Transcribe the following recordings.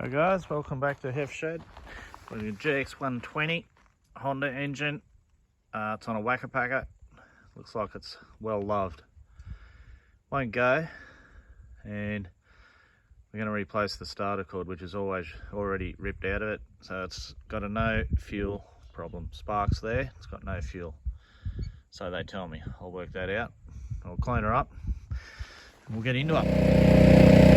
Hi guys, welcome back to Hef Shed. We've got a GX120 Honda engine. It's on a whacker packer. Looks like it's well loved. Won't go, and we're going to replace the starter cord, which is already ripped out of it. So it's got a no fuel problem. Sparks there, it's got no fuel. So they tell me. I'll work that out. I'll clean her up and we'll get into it.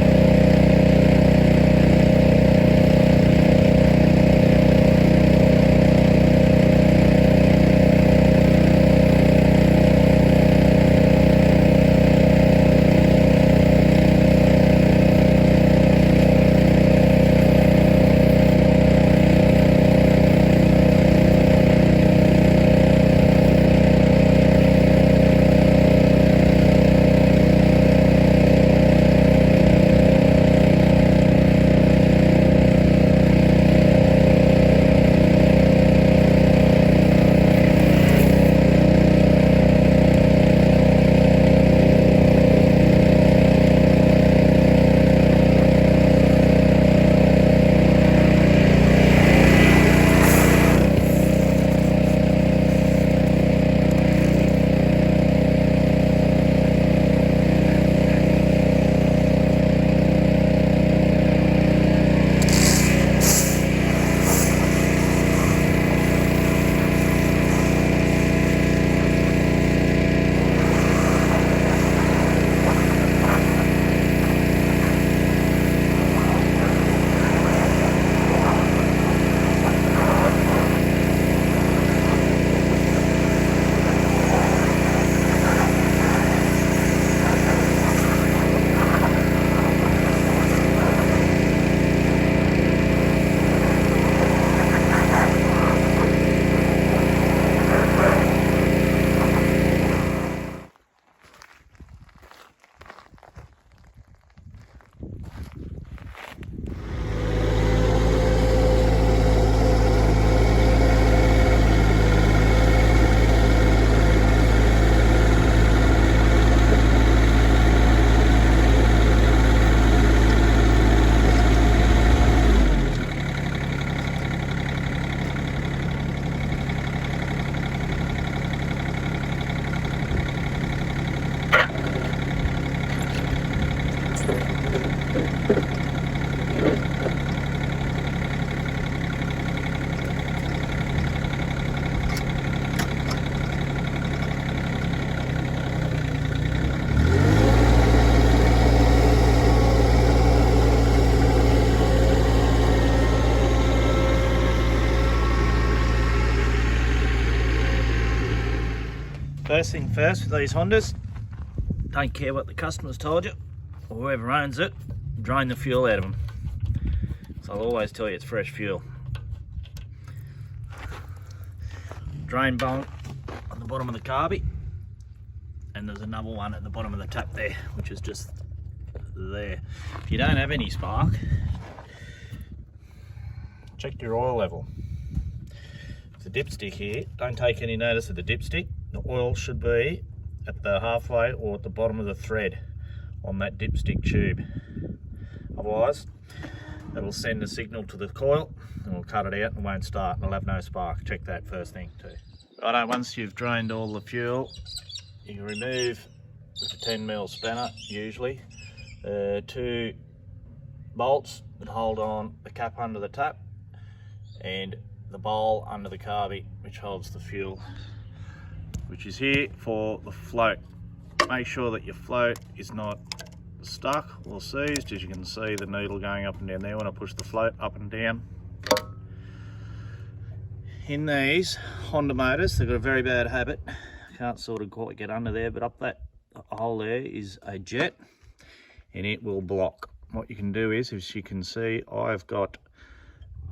First thing first with these Hondas, don't care what the customer's told you or whoever owns it, drain the fuel out of them. So I'll always tell you it's fresh fuel. Drain bung on the bottom of the carby, and there's another one at the bottom of the tap there, which is just there. If you don't have any spark, check your oil level. The dipstick here, don't take any notice of the dipstick. The oil should be at the halfway or at the bottom of the thread on that dipstick tube. Otherwise, it will send a signal to the coil and we'll cut it out and won't start and it'll have no spark. Check that first thing too. Righto, once you've drained all the fuel, you can remove with a 10mm spanner usually 2 bolts that hold on the cap under the tap and the bowl under the carby which holds the fuel, which is here for the float. Make sure that your float is not stuck or seized. As you can see, the needle going up and down there when I push the float up and down. In these Honda motors, they've got a very bad habit. Can't sort of quite get under there, but up that hole there is a jet and it will block. What you can do is, as you can see, I've got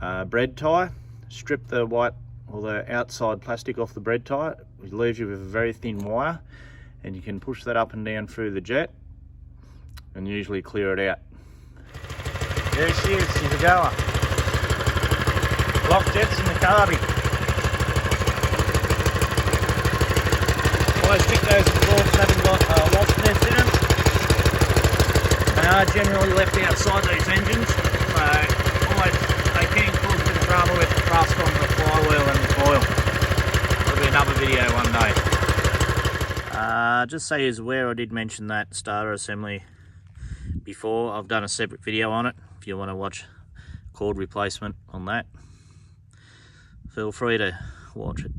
a bread tie. Strip the white or the outside plastic off the bread tie. It leaves you with a very thin wire, and you can push that up and down through the jet and usually clear it out. There she is, she's a goer. Block jets in the carby. Always pick those exhausts that haven't got wasp nest in them. They are generally left outside these engines, so just so you're aware, I did mention that starter assembly before. I've done a separate video on it. If you want to watch cord replacement on that, feel free to watch it.